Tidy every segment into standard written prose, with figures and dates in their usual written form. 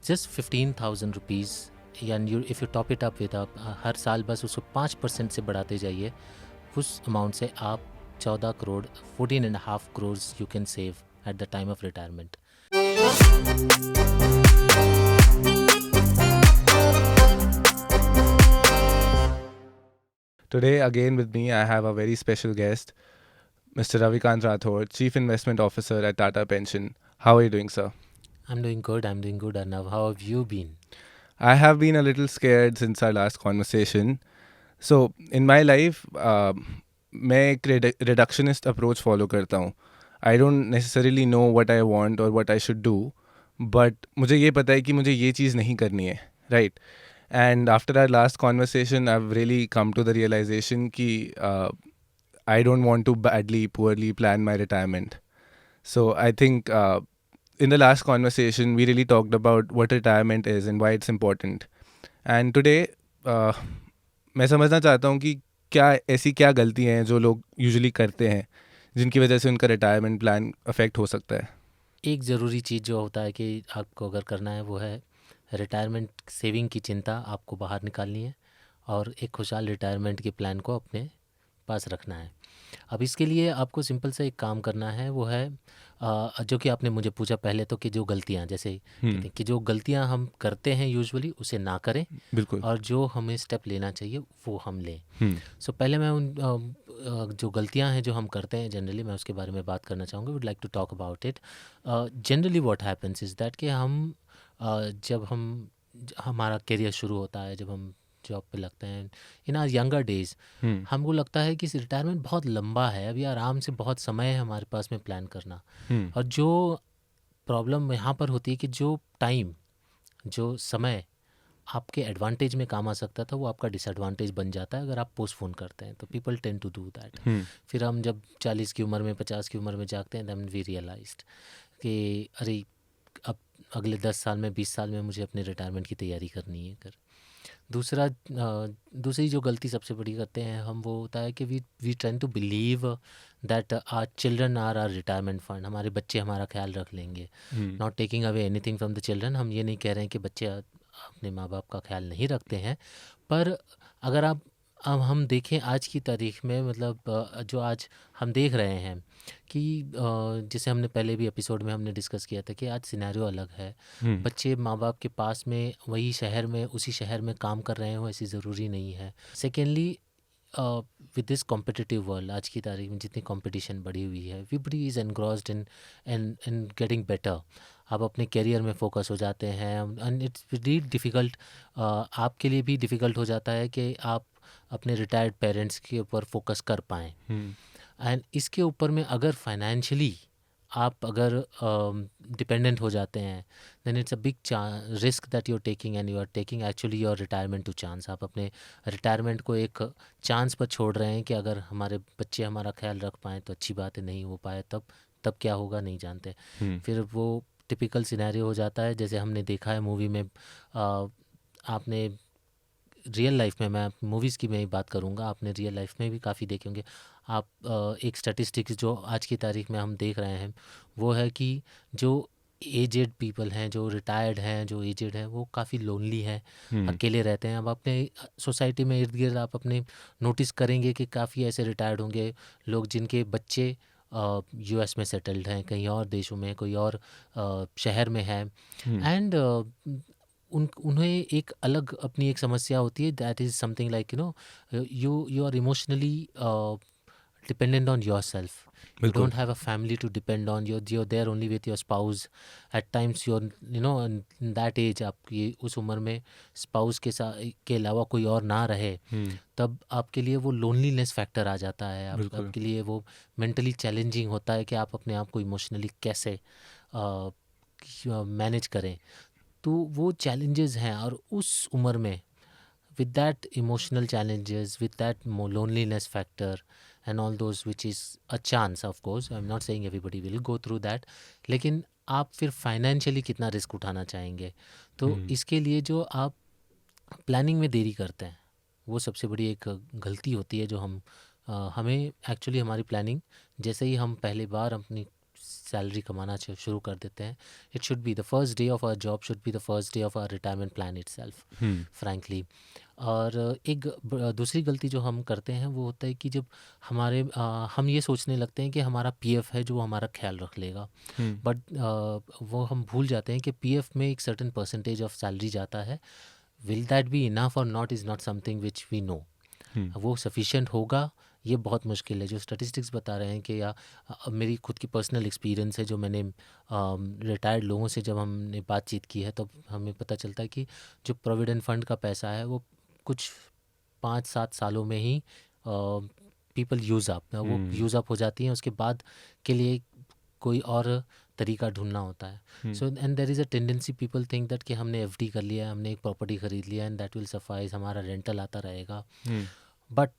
Just 15,000 rupees, and you if you top it up with her साल बस उसको 5% से बढ़ाते जाइए, उस अमाउंट से आप 14 crore 14.5 crore you can save at the time of retirement. Today, again with me, I have a very special guest, Mr. Ravikant Rathod, Chief Investment Officer at Tata Pension. How are you doing, sir? I'm doing good, Arnav. How have you been? I have been a little scared since our last conversation. So, in my life, मैं एक reductionist approach follow करता हूँ. I don't necessarily know what I want or what I should do, but मुझे ये पता है कि मुझे ये चीज़ नहीं करनी है, right? And after our last conversation, I've really come to the realization कि I don't want to poorly plan my retirement. So I think in the last conversation, we really talked about what retirement is and why it's important. And today, मैं समझना चाहता हूँ कि ऐसी क्या गलतियाँ हैं जो लोग यूजुअली करते हैं जिनकी वजह से उनका रिटायरमेंट प्लान अफेक्ट हो सकता है. एक ज़रूरी चीज़ जो होता है कि आपको अगर करना है वो है रिटायरमेंट सेविंग की चिंता आपको बाहर निकालनी है और एक खुशहाल रिटायरमेंट के प्लान को अपने पास रखना है. अब इसके लिए आपको सिंपल से एक काम करना है, वो है जो कि आपने मुझे पूछा पहले तो कि जो गलतियाँ जैसे कहते हैं कि जो गलतियाँ हम करते हैं यूजुअली उसे ना करें, बिल्कुल. और जो हमें स्टेप लेना चाहिए वो हम लें. सो पहले मैं उन जो गलतियाँ हैं जो हम करते हैं जनरली, मैं उसके बारे में बात करना चाहूँगा. Would like to talk about it. Generally what happens is that कि हम जब हमारा करियर शुरू होता है, जब हम जॉब पे लगते हैं इन आवर यंगर डेज, हमको लगता है कि रिटायरमेंट बहुत लंबा है, अभी आराम से बहुत समय है हमारे पास में प्लान करना. और जो प्रॉब्लम यहाँ पर होती है कि जो समय आपके एडवांटेज में काम आ सकता था वो आपका डिसएडवांटेज बन जाता है अगर आप पोस्टपोन करते हैं. तो people tend to do that. फिर हम जब 40 की उम्र में 50 की उम्र में जागते हैं, देन वी रियलाइज्ड कि अरे अब अगले 10 साल में 20 साल में मुझे अपने रिटायरमेंट की तैयारी करनी है. दूसरी जो गलती सबसे बड़ी करते हैं हम, वो होता है कि we trying to believe that our children are our retirement fund. हमारे बच्चे हमारा ख्याल रख लेंगे. Not taking away anything from the children. हम ये नहीं कह रहे हैं कि बच्चे अपने माँ बाप का ख्याल नहीं रखते हैं, पर अगर अब हम देखें आज की तारीख में, मतलब जो आज हम देख रहे हैं कि जैसे हमने पहले भी एपिसोड में हमने डिस्कस किया था कि आज सिनेरियो अलग है. बच्चे माँ बाप के पास में उसी शहर में काम कर रहे हो ऐसी ज़रूरी नहीं है. Secondly, with this competitive world, आज की तारीख में जितनी कंपटीशन बढ़ी हुई है, everybody is engrossed in getting better. आप अपने करियर में फोकस हो जाते हैं एंड इट्स वेरी डिफ़िकल्ट. आपके लिए भी डिफ़िकल्ट हो जाता है कि आप अपने रिटायर्ड पेरेंट्स के ऊपर फोकस कर पाएँ. एंड इसके ऊपर में अगर फाइनेंशियली आप अगर डिपेंडेंट हो जाते हैं, then it's a big risk that you are taking, and you are taking actually your retirement to chance. आप अपने रिटायरमेंट को एक चांस पर छोड़ रहे हैं कि अगर हमारे बच्चे हमारा ख्याल रख पाएँ तो अच्छी बात है, नहीं हो पाए तब क्या होगा नहीं जानते. फिर वो टिपिकल सिनेरियो हो जाता है जैसे हमने देखा है मूवी में. आपने रियल लाइफ में, मैं मूवीज़ की मैं ही बात करूँगा, आपने रियल लाइफ में भी काफ़ी देखे होंगे आप. एक स्टैटिस्टिक्स जो आज की तारीख में हम देख रहे हैं वो है कि जो एजेड पीपल हैं, जो रिटायर्ड हैं, जो एजेड हैं, वो काफ़ी लोनली हैं, अकेले रहते हैं. अब अपने सोसाइटी में इर्द गिर्द आप अपने नोटिस करेंगे कि काफ़ी ऐसे रिटायर्ड होंगे लोग जिनके बच्चे यूएस में सेटल्ड हैं, कहीं और देशों में, कोई और शहर में है. एंड उन्हें एक अलग अपनी एक समस्या होती है. That is something like you are emotionally dependent on yourself. You don't have a family to depend on. You're there only with your spouse. At times you're in that age, आपकी उस उम्र में spouse के अलावा कोई और ना रहे, तब आपके लिए वो लोनलीनेस फैक्टर आ जाता है. आपके लिए वो मेंटली चैलेंजिंग होता है कि आप अपने आप को इमोशनली कैसे मैनेज करें. तो वो चैलेंजेस हैं, और उस उम्र में with that emotional challenges, with that loneliness factor and all those, which is a chance, of course, I'm not saying everybody will go through that, लेकिन आप फिर फाइनेंशियली कितना रिस्क उठाना चाहेंगे. तो इसके लिए जो आप प्लानिंग में देरी करते हैं वो सबसे बड़ी एक गलती होती है जो हमें एक्चुअली हमारी प्लानिंग जैसे ही हम पहली बार अपनी सैलरी कमाना शुरू कर देते हैं, it should be the first day of our job, should be the first day of our retirement plan itself, frankly. और एक दूसरी गलती जो हम करते हैं वो होता है कि जब हम ये सोचने लगते हैं कि हमारा पीएफ है जो हमारा ख्याल रख लेगा, बट वो हम भूल जाते हैं कि पीएफ में एक सर्टेन परसेंटेज ऑफ सैलरी जाता है। विल दैट बी इनफ और not is not something which we know. वो सफिशिएंट होगा ये बहुत मुश्किल है। जो स्टैटिस्टिक्स बता रहे हैं कि, या मेरी खुद की पर्सनल एक्सपीरियंस है, जो मैंने रिटायर्ड लोगों से जब हमने बातचीत की है तब हमें पता चलता है कि जो प्रोविडेंट फंड का पैसा है वो कुछ 5-7 सालों में ही पीपल यूज़ अप हो जाती हैं। उसके बाद के लिए कोई और तरीका ढूंढना होता है। So and there is a tendency, people think that कि हमने एफडी कर लिया है, हमने एक प्रॉपर्टी खरीद लिया एंड दैट विल सफाइज, हमारा रेंटल आता रहेगा। बट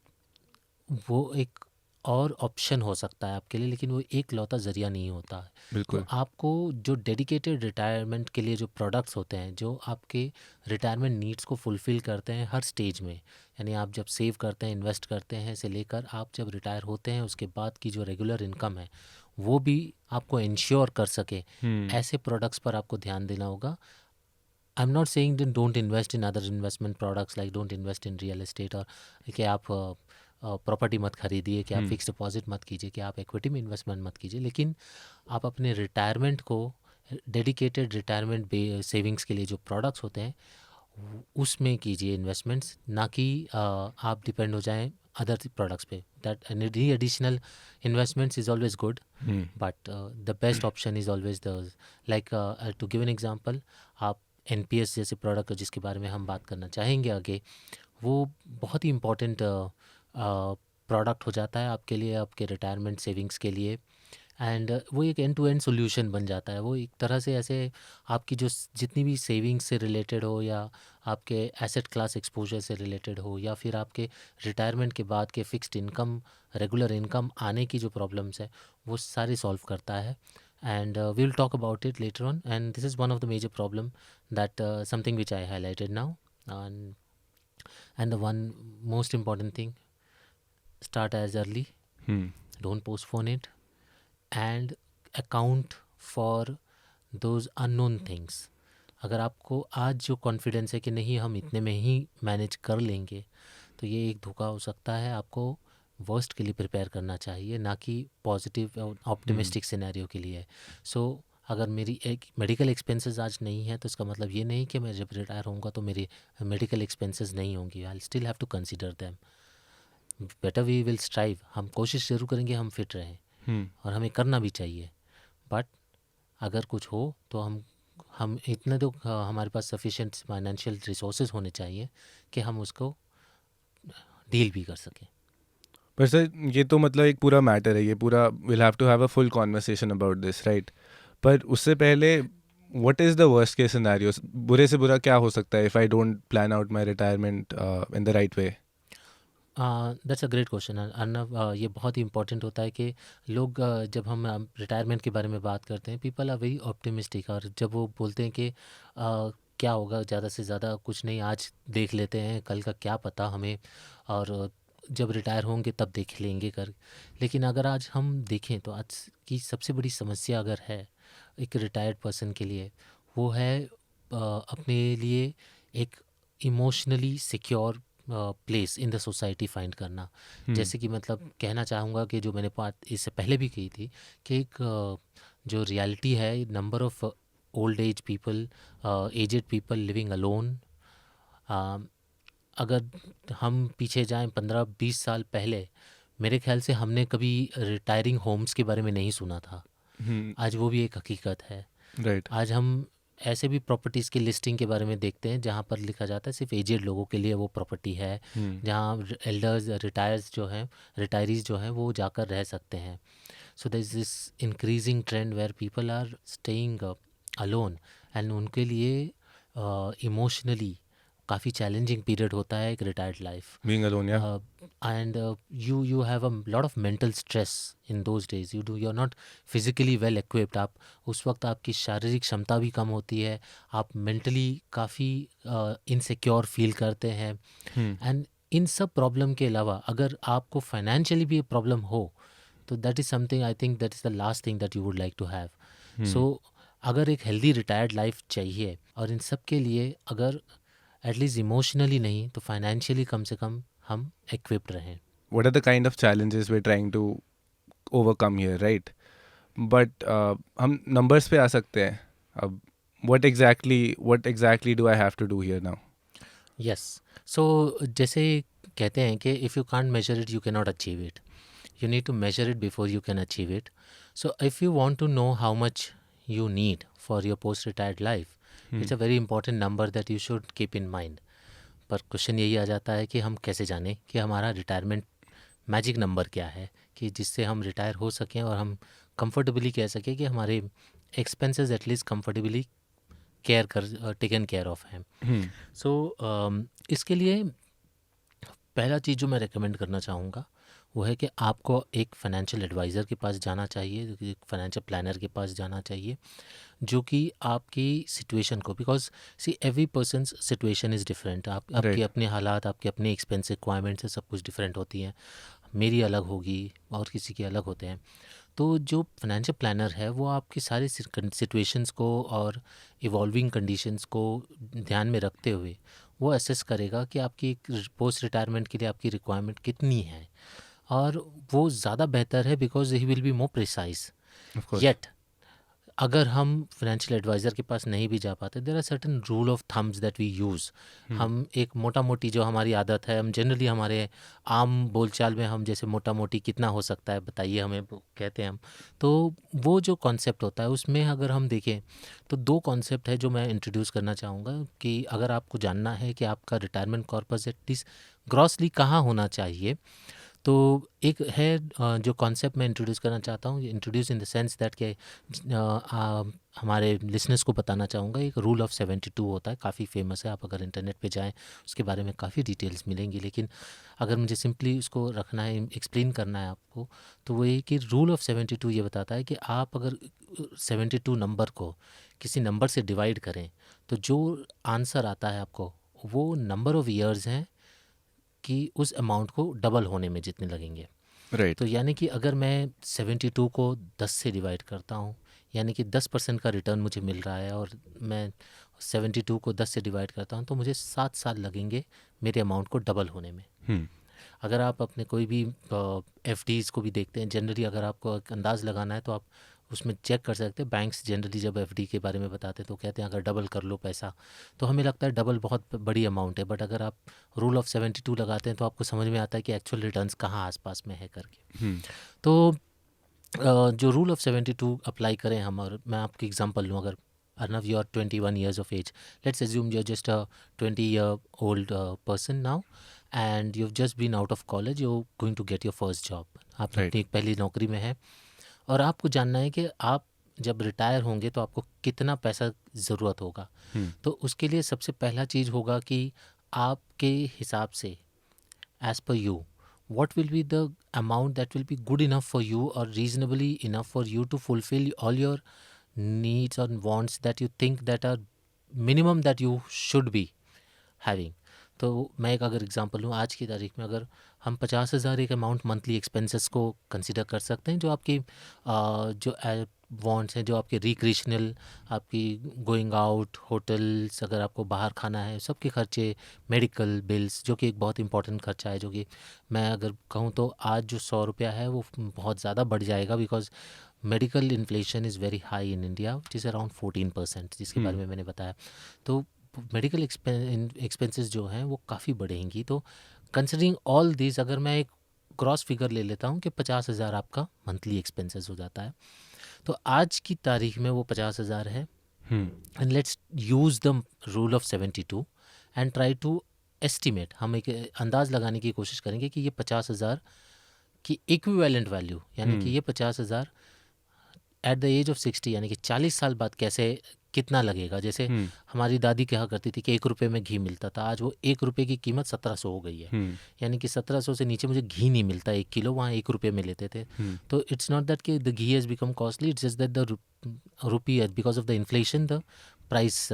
वो एक और ऑप्शन हो सकता है आपके लिए, लेकिन वो एक लौता ज़रिया नहीं होता है। बिल्कुल। तो आपको जो डेडिकेटेड रिटायरमेंट के लिए जो प्रोडक्ट्स होते हैं, जो आपके रिटायरमेंट नीड्स को फुलफ़िल करते हैं हर स्टेज में, यानी आप जब सेव करते हैं, इन्वेस्ट करते हैं से लेकर आप जब रिटायर होते हैं उसके बाद की जो रेगुलर इनकम है वो भी आपको इंश्योर कर सके, ऐसे प्रोडक्ट्स पर आपको ध्यान देना होगा। I am not saying that don't invest in other investment products, like don't invest in real estate, और कि आप प्रॉपर्टी मत खरीदिए, कि आप फिक्स डिपॉजिट मत कीजिए, कि आप इक्विटी में इन्वेस्टमेंट मत कीजिए, लेकिन आप अपने रिटायरमेंट को, डेडिकेटेड रिटायरमेंट सेविंग्स के लिए जो प्रोडक्ट्स होते हैं उसमें कीजिए इन्वेस्टमेंट्स, ना कि आप डिपेंड हो जाएं अदर प्रोडक्ट्स पे। That any additional investments is always good, but the best option is always the, like to give an example, आप एनपीएस जैसे प्रोडक्ट जिसके बारे में हम बात करना चाहेंगे आगे, वो बहुत ही इम्पोर्टेंट प्रोडक्ट हो जाता है आपके लिए, आपके रिटायरमेंट सेविंग्स के लिए। एंड वो एक एंड टू एंड सोल्यूशन बन जाता है। वो एक तरह से ऐसे आपकी जो जितनी भी सेविंग्स से रिलेटेड हो, या आपके एसेट क्लास एक्सपोजर से रिलेटेड हो, या फिर आपके रिटायरमेंट के बाद के फिक्स्ड इनकम, रेगुलर इनकम आने की जो प्रॉब्लम्स है वो सारी सॉल्व करता है। And we will talk about it later on, and this is one of the major problem that something which I highlighted now. And the one most important thing, start as early, don't postpone it, and account for those unknown things. अगर आपको आज जो confidence है कि नहीं हम इतने में ही मैनेज कर लेंगे, तो ये एक धोखा हो सकता है। आपको वर्स्ट के लिए प्रिपेयर करना चाहिए, ना कि पॉजिटिव और ऑप्टिमिस्टिक सिनेरियो के लिए। सो अगर मेरी एक मेडिकल एक्सपेंसेस आज नहीं है तो इसका मतलब ये नहीं कि मैं जब रिटायर होऊंगा तो मेरी मेडिकल एक्सपेंसेस नहीं होंगी। I still have to consider them. Better we will strive, हम कोशिश जरूर करेंगे हम फिट रहें, और हमें करना भी चाहिए। बट अगर कुछ हो तो हम इतने तो हमारे पास सफिशिएंट फाइनेंशियल रिसोर्सेज होने चाहिए कि हम उसको डील भी कर सकें। पर सर ये तो मतलब एक पूरा मैटर है, ये पूरा will have to have a full conversation about this, right? पर उससे पहले what is the worst case scenario? बुरे से बुरा क्या हो सकता है if I don't plan out my retirement in the right way? That's a great question Arnav. ये बहुत ही इंपॉर्टेंट होता है कि लोग जब हम रिटायरमेंट के बारे में बात करते हैं, पीपल आर वेरी ऑप्टिमिस्टिक, और जब वो बोलते हैं कि क्या होगा, ज़्यादा से ज़्यादा कुछ नहीं, आज देख लेते हैं, कल का क्या पता हमें, और जब रिटायर होंगे तब देख लेंगे कर। लेकिन अगर आज हम देखें तो आज की सबसे बड़ी समस्या अगर है एक रिटायर्ड पर्सन के लिए, वो है अपने लिए एक emotionally secure place in the society find करना। जैसे कि मतलब कहना चाहूँगा कि जो मैंने बात इससे पहले भी कही थी कि एक जो रियलिटी है, number of old age people, aged people living alone. अगर हम पीछे जाएं 15-20 साल पहले, मेरे ख्याल से हमने कभी रिटायरिंग होम्स के बारे में नहीं सुना था। आज वो भी एक हकीकत है, राइट। आज हम ऐसे भी प्रॉपर्टीज़ की लिस्टिंग के बारे में देखते हैं जहाँ पर लिखा जाता है सिर्फ एजेड लोगों के लिए वो प्रॉपर्टी है, जहाँ एल्डर्स रिटायरीज जो हैं वो जाकर रह सकते हैं। So there is this increasing trend where people are staying alone, and उनके लिए इमोशनली काफ़ी चैलेंजिंग पीरियड होता है एक रिटायर्ड लाइफ, बीइंग अलोन, या and you have a lot of mental stress in those days. you're not physically well equipped. आप उस वक्त आपकी शारीरिक क्षमता भी कम होती है, आप मेंटली काफ़ी इनसिक्योर फील करते हैं। एंड इन सब प्रॉब्लम के अलावा अगर आपको फाइनेंशियली भी प्रॉब्लम हो तो that is something, I think that is the last thing that you would like to have. So अगर एक हेल्दी रिटायर्ड लाइफ चाहिए, और इन सब के लिए अगर एटलीस्ट इमोशनली नहीं तो फाइनेंशियली कम से कम हम इक्विप्ड रहें। What are the kind of challenges we're trying to overcome here, right? But हम numbers पे आ सकते हैं अब. What exactly do I have to do here now? Yes, so जैसे कहते हैं कि if you can't measure it you can not achieve it, you need to measure it before you can achieve it. So if you want to know how much you need for your post retired life, it's a very important number that you should keep in mind. पर question यही आ जाता है कि हम कैसे जानें कि हमारा रिटायरमेंट मैजिक नंबर क्या है कि जिससे हम रिटायर हो सकें और हम कंफर्टेबली कह सकें कि हमारे expenses at least comfortably taken care of हैं. सो इसके लिए पहला चीज़ जो मैं रेकमेंड करना चाहूँगा वो है कि आपको एक फाइनेंशियल एडवाइज़र के पास जाना चाहिए, एक फाइनेंशियल प्लानर के पास जाना चाहिए, जो कि आपकी सिचुएशन को, because see every persons situation is different. आपके अपने हालात, आपके अपने एक्सपेंस रिक्वायरमेंट्स सब कुछ डिफरेंट होती हैं. मेरी अलग होगी और किसी के अलग होते हैं. तो जो फाइनेंशियल प्लानर है वो आपकी सारी सिचुएशंस को और इवॉल्विंग कंडीशंस को ध्यान में रखते हुए वो असेस करेगा कि आपकी पोस्ट रिटायरमेंट के लिए आपकी रिक्वायरमेंट कितनी है, और वो ज़्यादा बेहतर है because he will be more precise. Yet अगर हम फाइनेंशियल एडवाइज़र के पास नहीं भी जा पाते, there are certain rule of thumbs that we use. हम एक मोटा मोटी जो हमारी आदत है, हम जनरली हमारे आम बोलचाल में हम जैसे मोटा मोटी कितना हो सकता है बताइए हमें कहते हैं हम. तो वो जो कॉन्सेप्ट होता है उसमें अगर हम देखें तो 2 कॉन्सेप्ट है जो मैं इंट्रोड्यूस करना चाहूँगा कि अगर आपको जानना है कि आपका रिटायरमेंट कॉर्पस एटलीस्ट ग्रॉसली कहाँ होना चाहिए, तो एक है जो कॉन्सेप्ट मैं इंट्रोड्यूस करना चाहता हूँ, introduce in the sense that कि हमारे लिसनर्स को बताना चाहूँगा. एक रूल ऑफ 72 होता है, काफ़ी फेमस है, आप अगर इंटरनेट पे जाएं उसके बारे में काफ़ी डिटेल्स मिलेंगी. लेकिन अगर मुझे सिंपली उसको रखना है, एक्सप्लेन करना है आपको, तो वो ये कि रूल ऑफ 72 ये बताता है कि आप अगर 72 नंबर को किसी नंबर से डिवाइड करें तो जो आंसर आता है आपको वो नंबर ऑफ़ ईयर्स हैं कि उस अमाउंट को डबल होने में जितने लगेंगे. Right. तो यानी कि अगर मैं 72 को 10 से डिवाइड करता हूँ, यानी कि 10% का रिटर्न मुझे मिल रहा है, और मैं 72 को 10 से डिवाइड करता हूँ तो मुझे 7 साल लगेंगे मेरे अमाउंट को डबल होने में. अगर आप अपने कोई भी FDs को भी देखते हैं, जनरली अगर आपको एक अंदाज़ लगाना है तो आप उसमें चेक कर सकते हैं. बैंक्स जनरली जब FD के बारे में बताते हैं तो कहते हैं अगर डबल कर लो पैसा, तो हमें लगता है डबल बहुत बड़ी अमाउंट है, बट अगर आप रूल ऑफ 72 लगाते हैं तो आपको समझ में आता है कि एक्चुअल रिटर्न्स कहाँ आसपास में है करके. तो जो रूल ऑफ 72 अप्लाई करें हम, और मैं आपकी एग्जांपल लूँ, अगर Arnav, you are 21 years of age. Let's assume you're just a 20-year-old person now, and you've just been out of college. You're going to get your first job. आप अपनी पहली नौकरी में हैं और आपको जानना है कि आप जब रिटायर होंगे तो आपको कितना पैसा ज़रूरत होगा. तो उसके लिए सबसे पहला चीज़ होगा कि आपके हिसाब से as per you, what will be the amount that will be good enough for you or reasonably enough for you to fulfill all your needs or wants that you think that are minimum that you should be having. तो मैं एक अगर example लूँ, आज की तारीख में अगर हम 50,000 एक अमाउंट मंथली एक्सपेंसेस को कंसिडर कर सकते हैं, जो आपकी जो वांट्स हैं, जो आपके रिक्रिएशनल, आपकी गोइंग आउट, होटल्स, अगर आपको बाहर खाना है, सबके खर्चे, मेडिकल बिल्स, जो कि एक बहुत इंपॉर्टेंट खर्चा है, जो कि मैं अगर कहूँ तो आज जो 100 रुपया है वो बहुत ज़्यादा बढ़ जाएगा, because medical inflation is very high in India, which is around 14%, जिसके बारे में मैंने बताया. तो मेडिकल एक्सपेंसेस जो हैं वो काफ़ी बढ़ेंगी. तो कंसिडरिंग ऑल दिस, अगर मैं एक क्रॉस फिगर ले लेता हूँ कि 50,000 आपका मंथली एक्सपेंसेस हो जाता है, तो आज की तारीख में वो 50,000 है. And let's use the rule of 72 and try to estimate. हम एक अंदाज़ लगाने की कोशिश करेंगे कि ये 50,000 की इक्विवेलेंट वैल्यू, यानी कि ये 50,000 एट द एज ऑफ 60, यानी कि 40 साल बाद कैसे कितना लगेगा. जैसे हमारी दादी कहा करती थी कि 1 रुपये में घी मिलता था, आज वो 1 रुपये की कीमत 1700 हो गई है. यानी कि 1700 से नीचे मुझे घी नहीं मिलता 1 किलो, वहाँ 1 रुपये में लेते थे. तो इट्स नॉट दैट कि the ghee has become costly, it's just that the rupee because of the inflation the price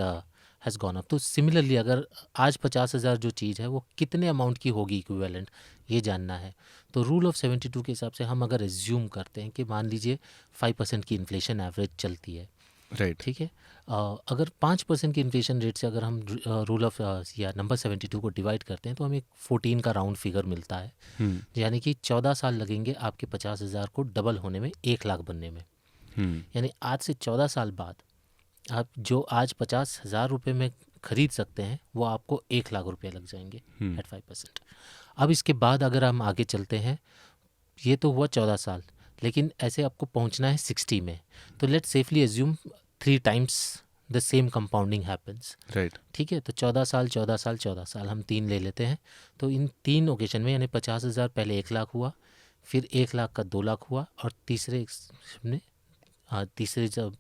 has gone up. तो सिमिलरली अगर आज 50,000 जो चीज़ है वो कितने अमाउंट की होगी इक्विवेलेंट, ये जानना है। तो रूल ऑफ 72 के हिसाब से हम अगर एज्यूम करते हैं कि मान लीजिए 5% की इन्फ्लेशन एवरेज चलती है, राइट। ठीक है, अगर 5% की इन्फ्लेशन रेट से अगर हम रूल ऑफ या नंबर 72 को डिवाइड करते हैं तो हमें 14 का राउंड फिगर मिलता है। यानी कि 14 साल लगेंगे आपके 50,000 को डबल होने में, 1 लाख बनने में। यानी आज से 14 साल बाद आप जो आज 50,000 रुपये में ख़रीद सकते हैं वो आपको 1 लाख रुपये लग जाएंगे एट 5%। अब इसके बाद अगर हम आगे चलते हैं, ये तो हुआ 14 साल, लेकिन ऐसे आपको पहुंचना है 60 में। तो let's safely assume 3 times the same compounding happens, right. ठीक है। तो 14 साल 14 साल 14 साल हम 3 ले लेते हैं। तो इन 3 ओकेजन में यानी 50,000 पहले 1 लाख हुआ, फिर 1 लाख का 2 लाख हुआ, और तीसरे जब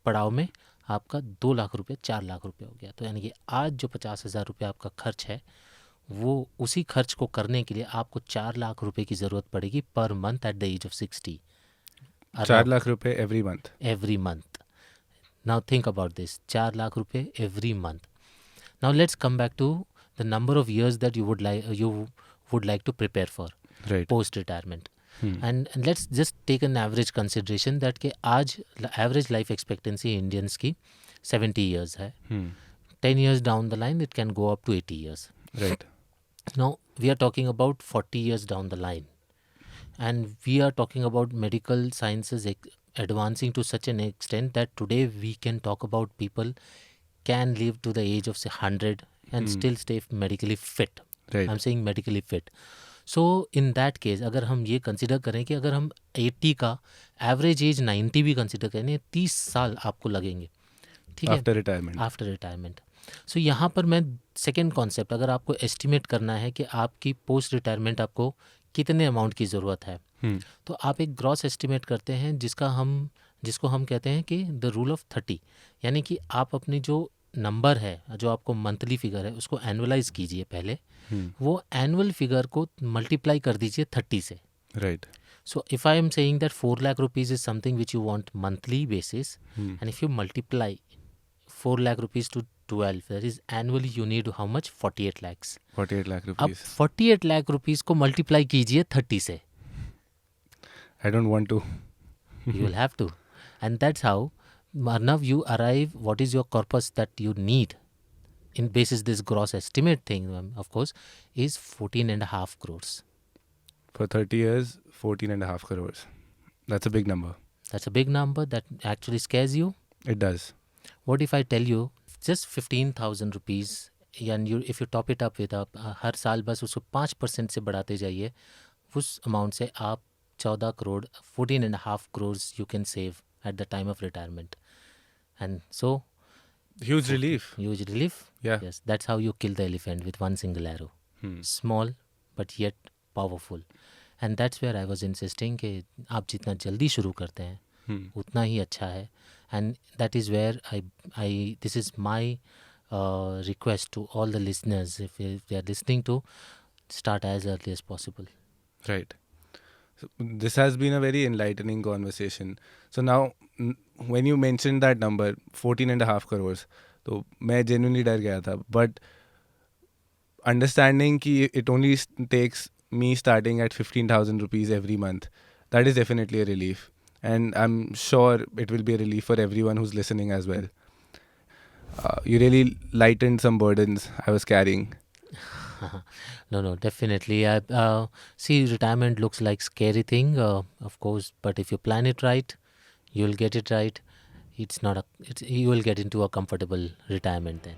पड़ाव में आपका 2 लाख रुपये 4 लाख रुपये हो गया। तो यानी कि आज जो 50,000 रुपये आपका खर्च है, वो उसी खर्च को करने के लिए आपको 4 लाख रुपए की ज़रूरत पड़ेगी per month at the age of 60। 4 lakh रुपए every month. Every month. Now think about this, 4 lakh रुपए every month. Now let's come back to the number of years that you would like to prepare for post retirement. And let's just take an average consideration that कि आज average life expectancy Indians की 70 years है। 10 years down the line it can go up to 80 years. Right. Now we are talking about 40 years down the line, and we are talking about medical sciences advancing to such an extent that today we can talk about people can live to the age of say 100 and still stay medically fit. Right. I'm saying medically fit. So in that case अगर हम ये consider करें कि अगर हम 80 का average age 90 भी consider करें, 30 साल आपको लगेंगे, ठीक है, after retirement. After retirement. So यहाँ पर मैं सेकेंड कॉन्सेप्ट, अगर आपको एस्टिमेट करना है कि आपकी पोस्ट रिटायरमेंट आपको कितने अमाउंट की ज़रूरत है, तो आप एक ग्रॉस एस्टिमेट करते हैं जिसको हम कहते हैं कि द रूल ऑफ 30। यानी कि आप अपनी जो नंबर है, जो आपको मंथली फिगर है, उसको एनुअलाइज कीजिए पहले। वो एनुअल फिगर को मल्टीप्लाई कर दीजिए 30 से। Right. So if I am saying that 4 lakh rupees is something which you want monthly basis, and if you multiply 4 lakh rupees to 12, that is annually you need how much? 48 lakhs. 48 lakh अब rupees. 48 lakh rupees को multiply कीजिए 30 से। I don't want to. You will have to. And that's how, Arnav, you arrive what is your corpus that you need in basis this gross estimate thing, of course, is 14.5 crores. For 30 years, 14.5 crores. That's a big number. That's a big number that actually scares you. It does. What if I tell you just 15,000 rupees, and if you top it up with हर साल बस उसको 5% से बढ़ाते जाइए, उस amount से आप 14 crore 14.5 crores you can save at the time of retirement. And so Huge relief. huge relief. Yeah. Yes, that's how you kill the elephant with one single arrow. Small but yet powerful. And that's where I was insisting कि आप जितना जल्दी शुरू करते हैं उतना ही अच्छा है। And that is where this is my request to all the listeners, if they are listening, to start as early as possible. Right. So this has been a very enlightening conversation. So now, when you mentioned that number, 14.5 crores, तो मैं genuinely डर गया था. But understanding कि it only takes me starting at 15,000 rupees every month, that is definitely a relief. And I'm sure it will be a relief for everyone who's listening as well. You really lightened some burdens I was carrying. No, definitely. See, retirement looks like scary thing, of course, but if you plan it right, you'll get it right. You will get into a comfortable retirement then.